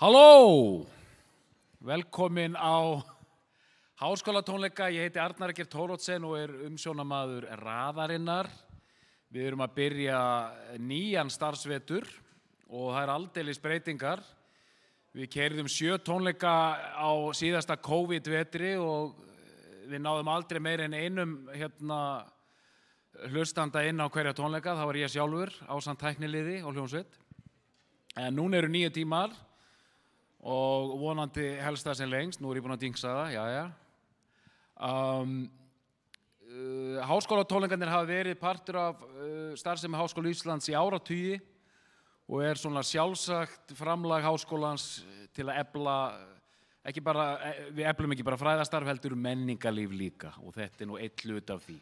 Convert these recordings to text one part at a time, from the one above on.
Halló, velkomin á háskólatónleika. Ég heiti Arnar Geir Thoroddsen og umsjónarmaður Raðarinnar. Við erum að byrja nýjan starfsvetur og það aldeilis breytingar. Við keyrðum 7 tónleika á síðasta COVID-vetri og við náðum aldrei meira en einum hlustanda inn á hverja tónleika. Það var ég sjálfur ásamt tækniliði og hljómsveit. En núna eru 9 tímar. Og vonandi helst það sem lengst, nú ég búinn að dingsa það, jæja. Háskólatónleikarnir hafa verið partur af starfsemi Háskóla Íslands í áratugi og svona sjálfsagt framlag háskólans til að efla, við eflum ekki bara fræðastarf heldur menningarlíf líka og þetta nú einn hlut af því.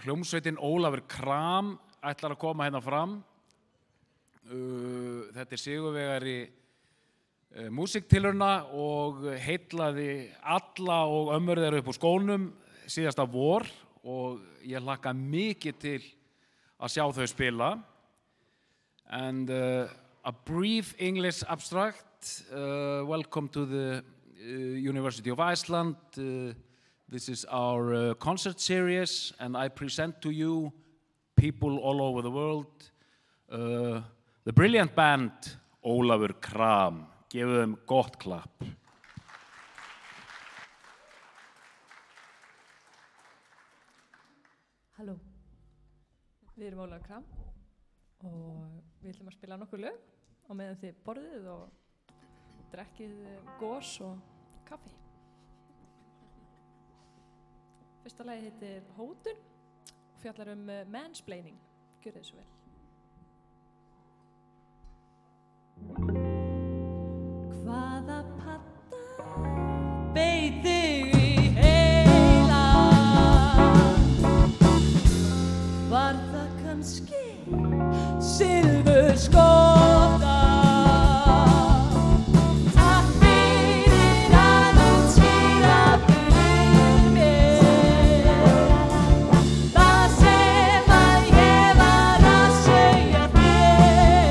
Hljómsveitin Ólafur Kram ætlar að koma hérna fram. Þetta sigurvegari músíktilrauna og heillaði alla og ömmur þeirra upp á skónum síðasta vor og ég hlakka mikið til að sjá þau spila. And a brief English abstract. Welcome to the University of Iceland. This is our concert series and I present to you people all over the world. The brilliant band, Ólafur Kram. Gefum þeim gott klapp. Halló, við erum Ólafur Kram og við ætlum að spila nokkur lög á meðan þið borðið og drekkið gos og kaffi. Fyrsta lagið heitir Hótun og fjallar mansplaining. Gjörið þið svo vel. Hvaða padda beit þig í heila? Var það kannski silfurskota? Takk fyrir að útskýra fyrir mér það sem að ég var að segja þér.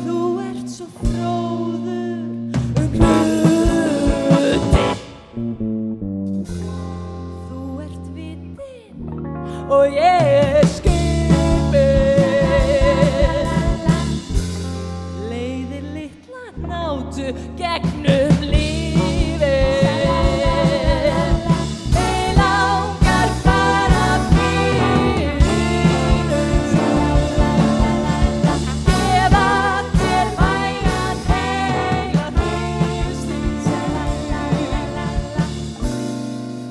Þú ert svo fróður hluti. Þú ert vitinn og ég skipið. Leiðir litla nátu gegnum lífið. Mig langar bara fyrir gefa þér vægan heiga hristins.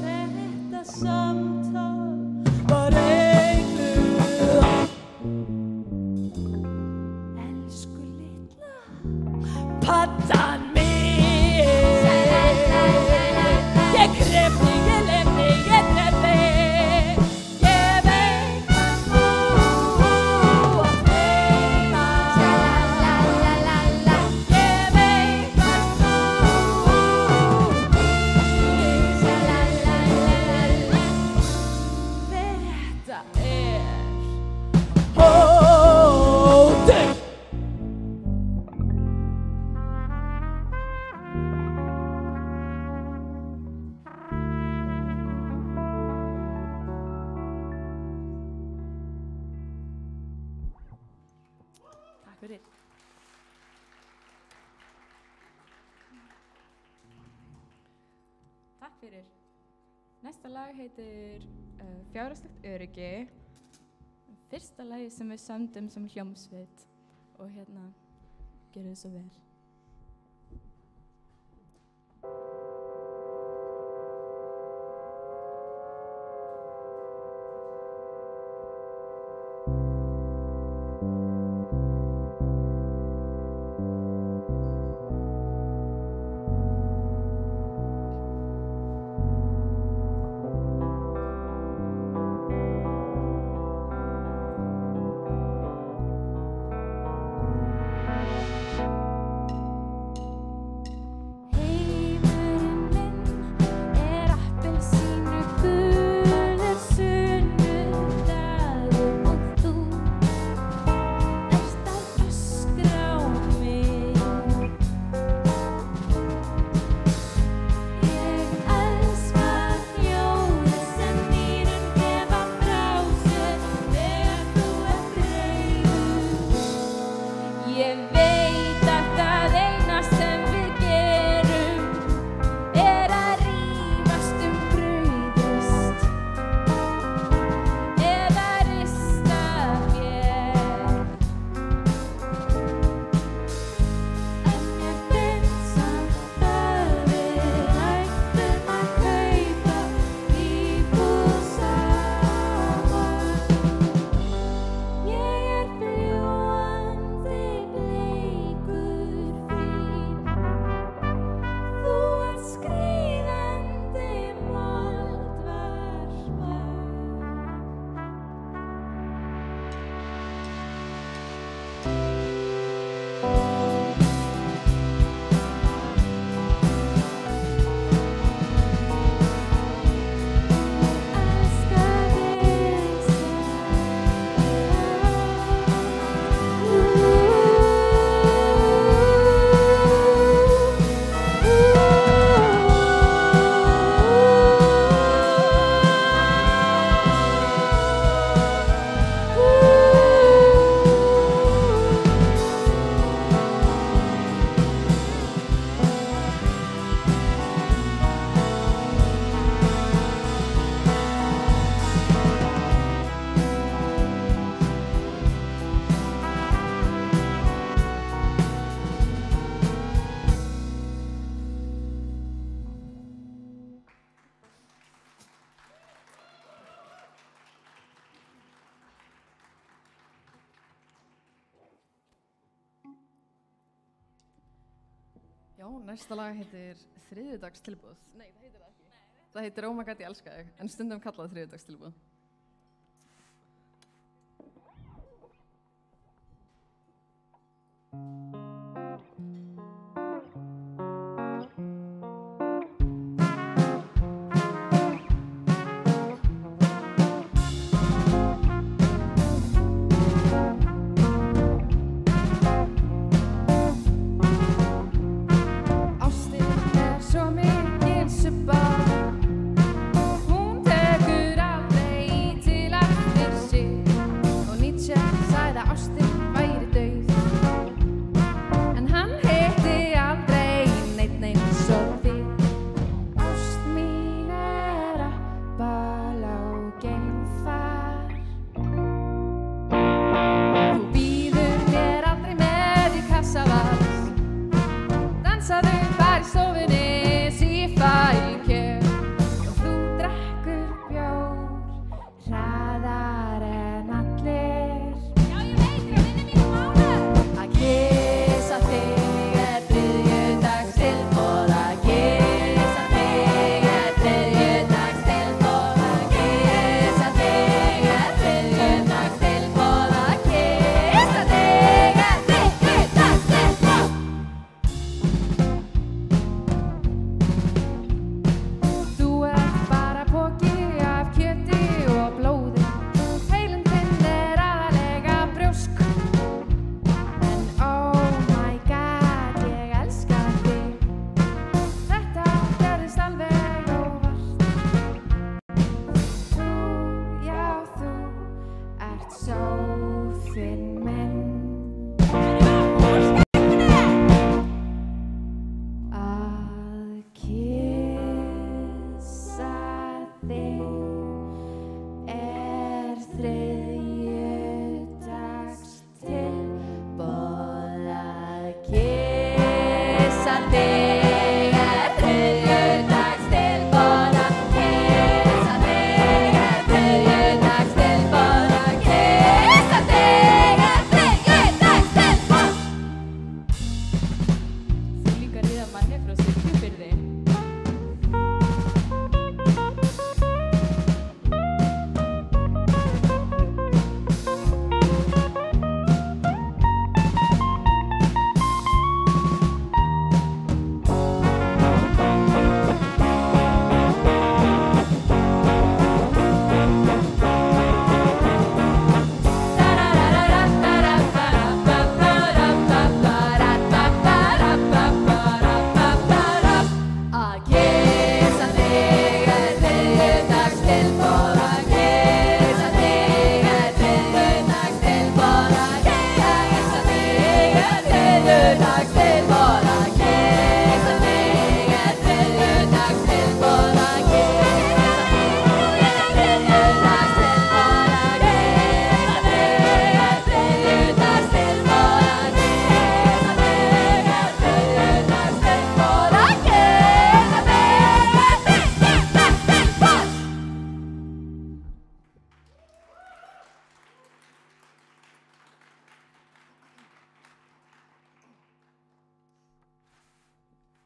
Þetta samtal var eigluð. Elsku litla paddan mín. Ég krep þig, ég lem þig, ég drep þig. Ég veit að þú átt heima. Ég veit að þú býrð. Þetta Hótun. Takk fyrir. Takk fyrir. Næsta lag heitir Fjárhagslegt öryggi. Fyrsta lagi sem við sömdum sem hljómsveit og gerðu þið svo vel. Já, næsta lag heitir Þriðjudagstilboð. Nei, það heitir það ekki. Það heitir Oh my god, ég elska þig, en stundum kallað Þriðjudagstilboð.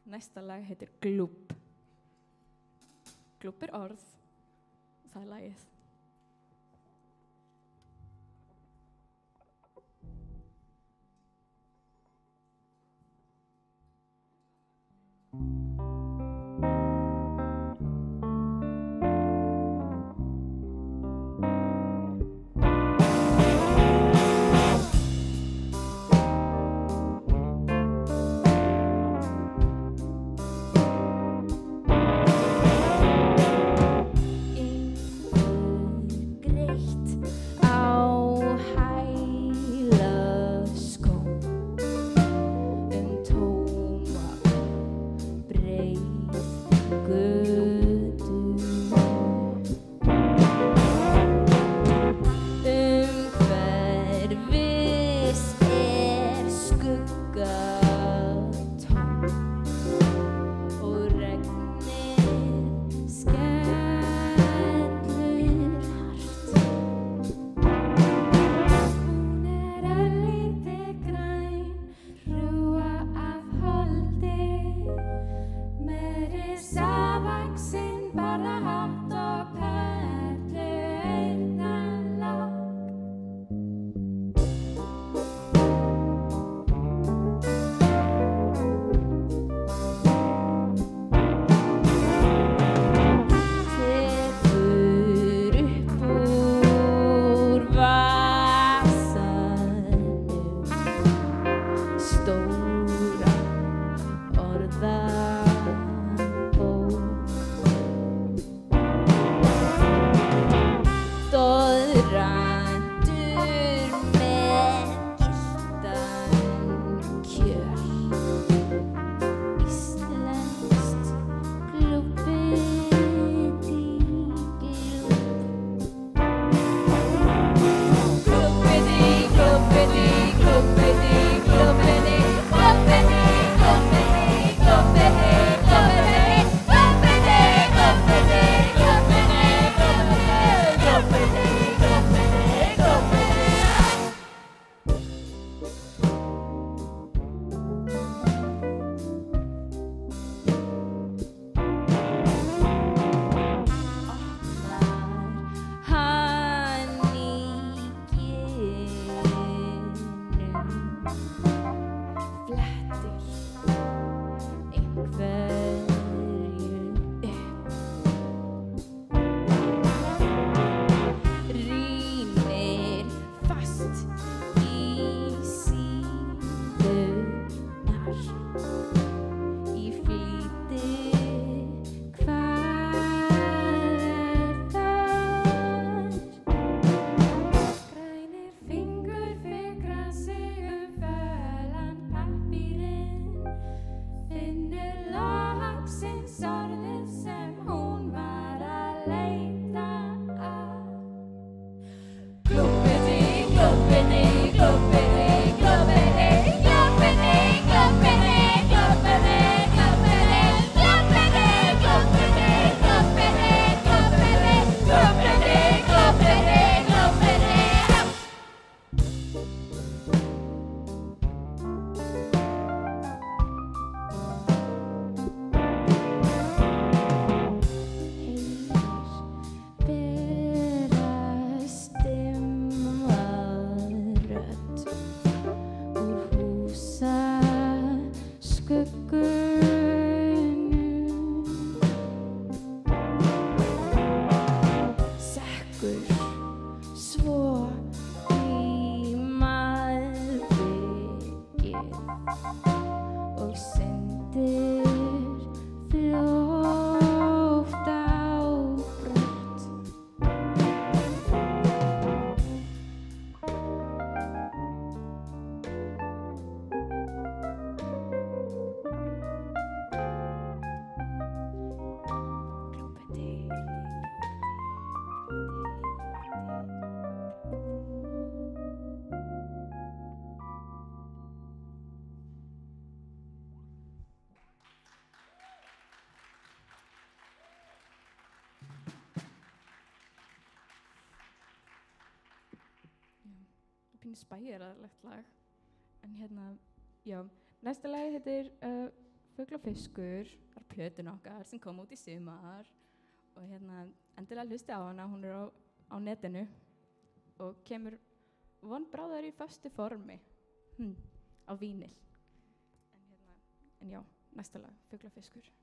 Næsta lag heitir Glúbb. Glúbb er orð, það er lagið. pínu spægiralegt lag. En já, næsta lagi heitir Fugl og fiskur, það er plötun okkar sem kom út í sumar og endilega hlusti á hana, hún á netinu og kemur vonbráðar í föstu formi á vínil. En já, næsta lag, Fugl og fiskur.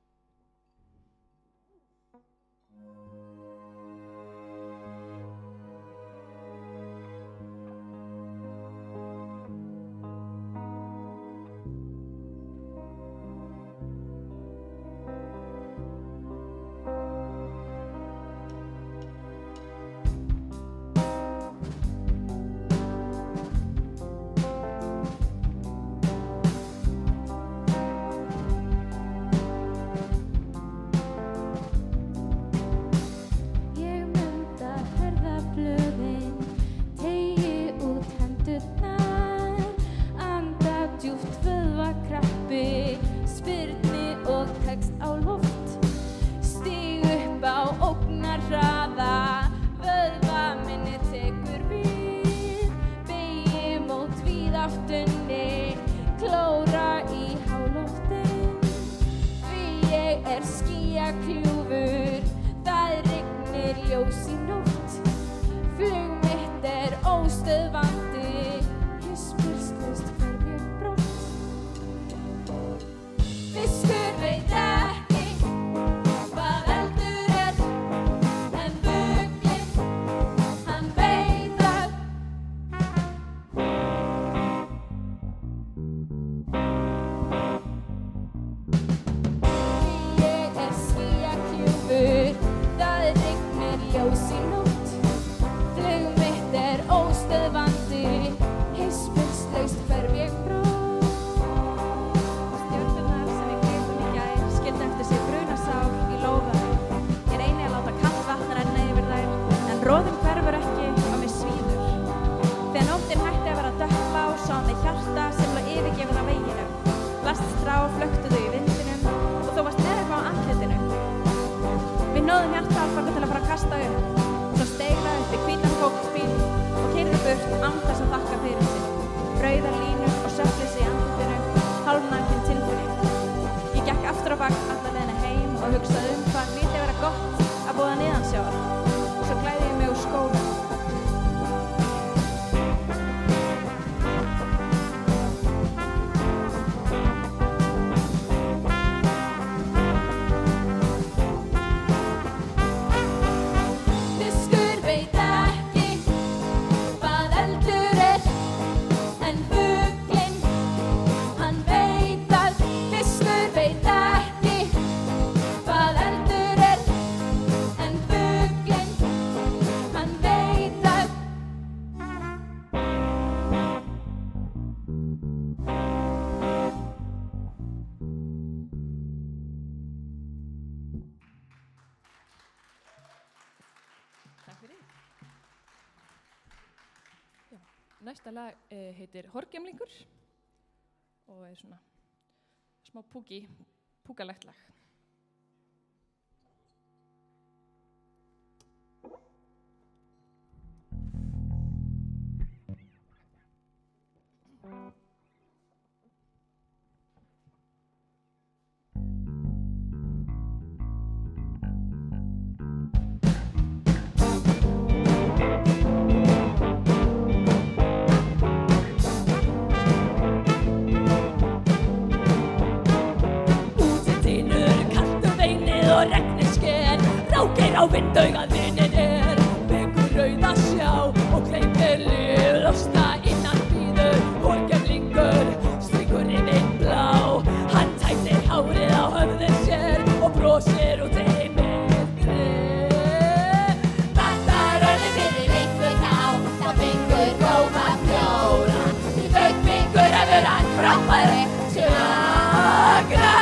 Næsta lag heitir Horgemlingur og er svona smá púkalegt lag. Á vindaugað vinnin vekur rauða sjá og gleypir líf losna innan bíður Horgemlingur strýkur yfir blá hann tætir hárið á höfði sér og brosir út í myrkri Vantar örlið fyrir einhver þá það fengur góða fjóra því Baugfingur hefur hann frábæri sögna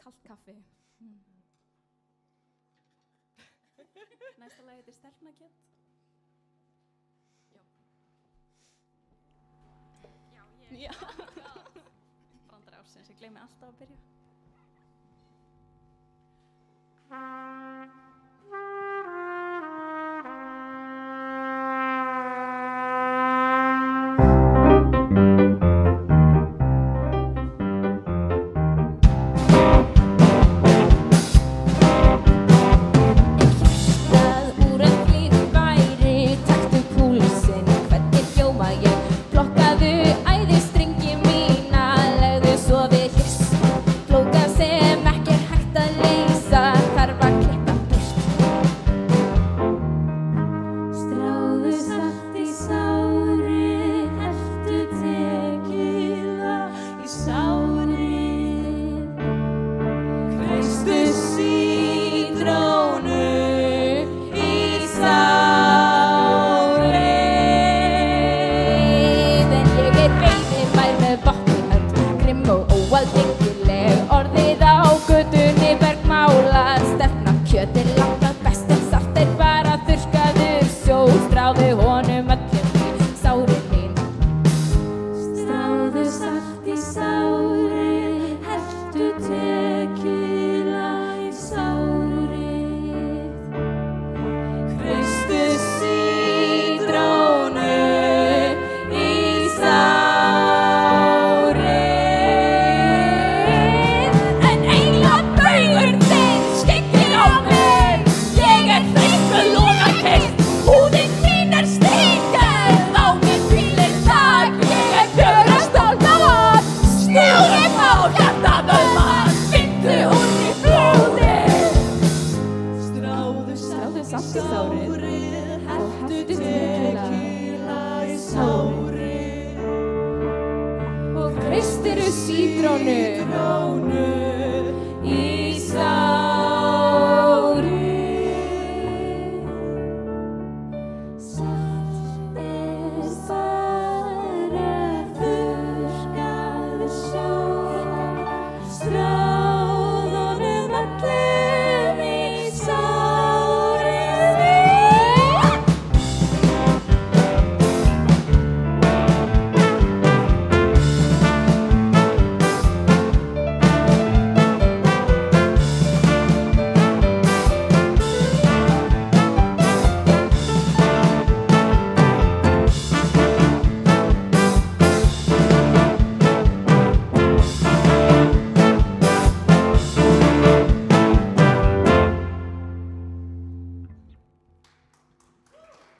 kallt kaffi. Næsta lag heitir Stelpnakjöt. Já. Brandari ársins, ég gleymi alltaf að byrja.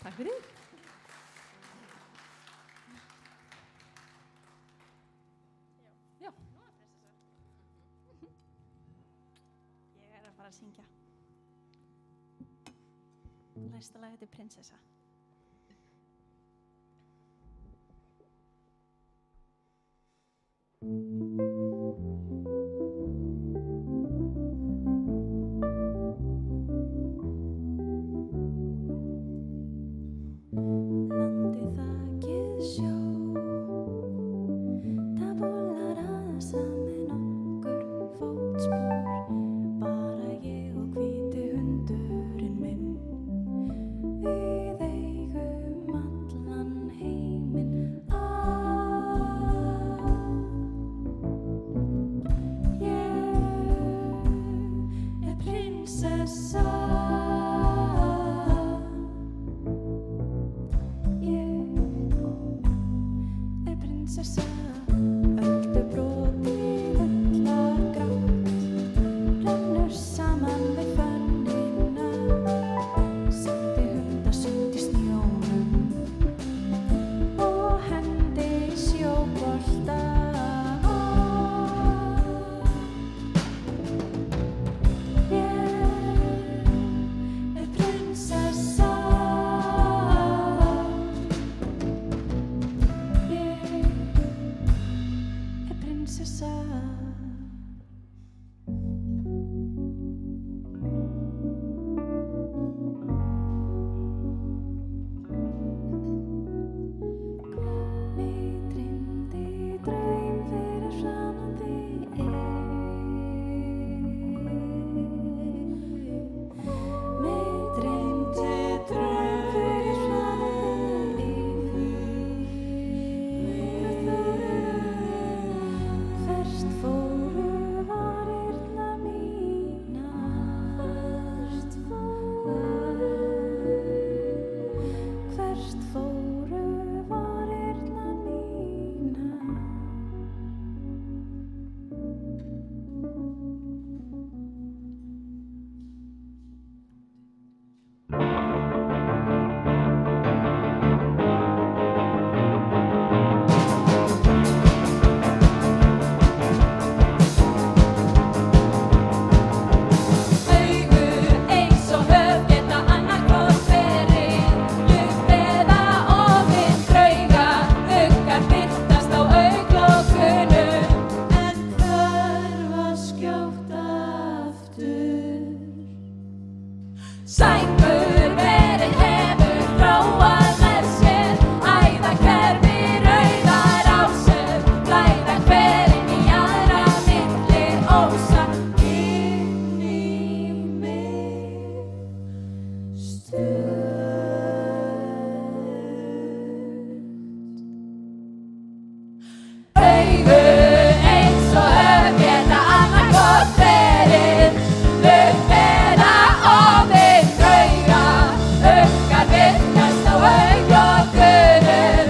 Takk fyrir. Já. Ég að fara að syngja. Næsta lag heitir Prinsessa. Bara ég og hvíti hundurinn minn. Við Sængur verið hefur þróað með sér æðakerfi rauðar ásir flæða hver inn í aðra milli ósa inn í mig stutt. Augu eins og höf geta annarkvort verið lukt eða ofið drauga aukar virkast á augnlokunum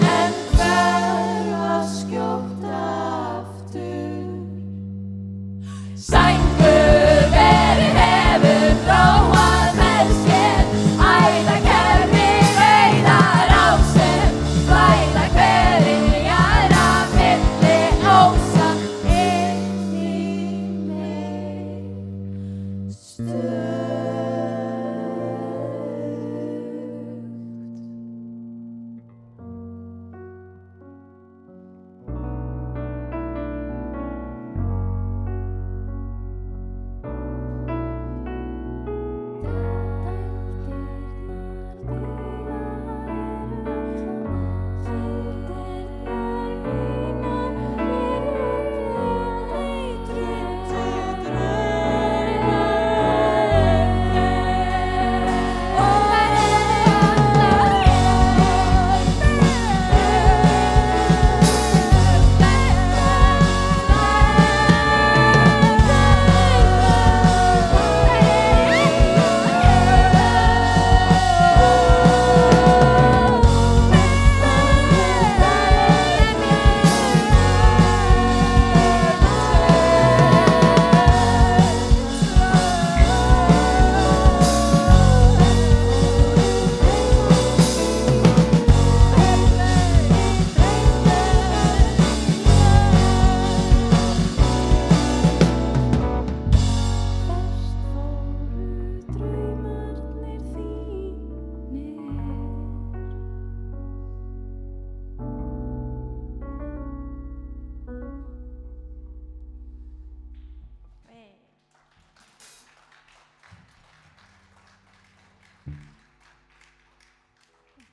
en hverfa skjótt aftur. Sængur verið hefur þróað með sér æðakerfi rauðar ásir flæða hver inn í aðra milli ósa inn í mig stutt.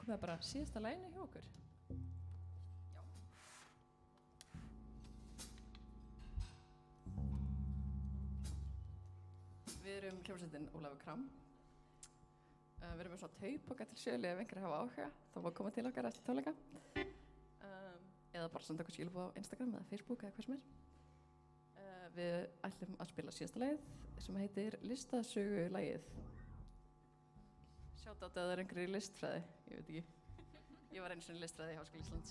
Komið bara síðasta laginu hjá okkur. Við erum hljómsveitin Ólafur Kram. Við erum með svona taupoka til sölu ef einhver hafa áhuga. Þá má koma til okkar eftir tónleika. Eða bara senda okkur skilabóð á Instagram eða Facebook eða hvað sem er. Við ætlum að spila síðasta lagið sem heitir Listasögulagið. Sjátt á þetta að það er einhverju í listfræði, ég veit ekki. Ég var einu sinni í listfræði í Háskóla Íslands.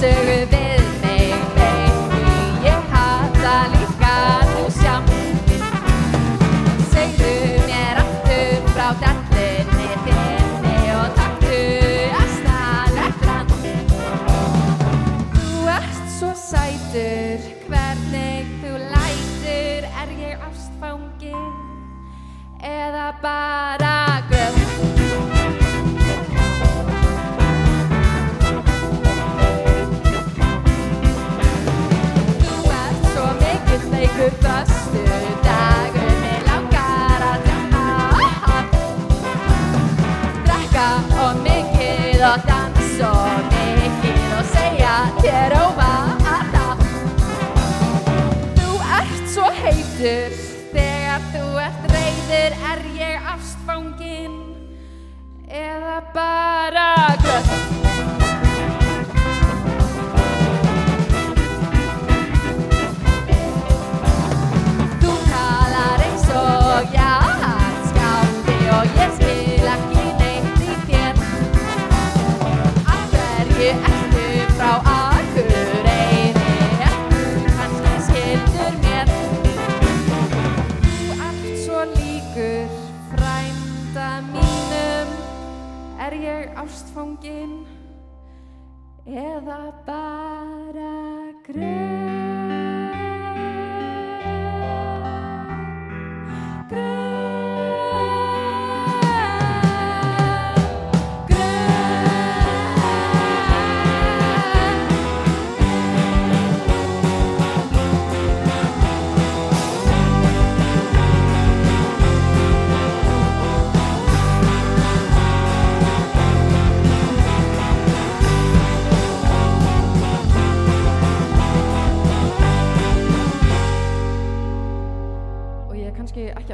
Sögu við mig, baby, ég hata líka þú sjálf. Segðu mér aftur frá dellinni þinni og taktu asnalegt land. Þú ert svo sætur, hvernig þú lætur, er ég ástfangin eða bara gröð? Leikur föstu dagur, mig langar að drekka og mikið og dansa og mikið og segja þér óvart. Þú ert svo heitur, þegar þú ert reiður, er ég ástfangin eða bara gröð? Ég skil ekki neitt í þér. Af hverju ertu frá Akureyri? Ertu kannski skyldur mér? Þú ert svo líkur frænda mínum, Er ég ástfangin eða bara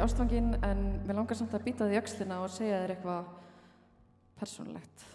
ekki ástfangin, en mér langar samt að bíta þig í öxlina og segja þér eitthvað persónulegt.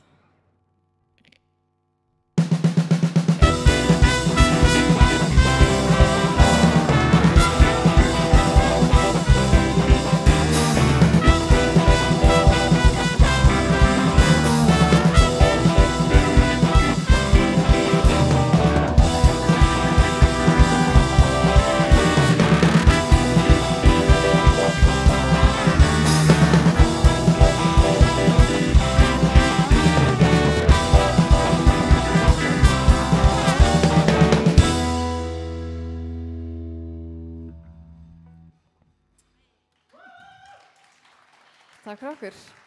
Takk fyrir okkur.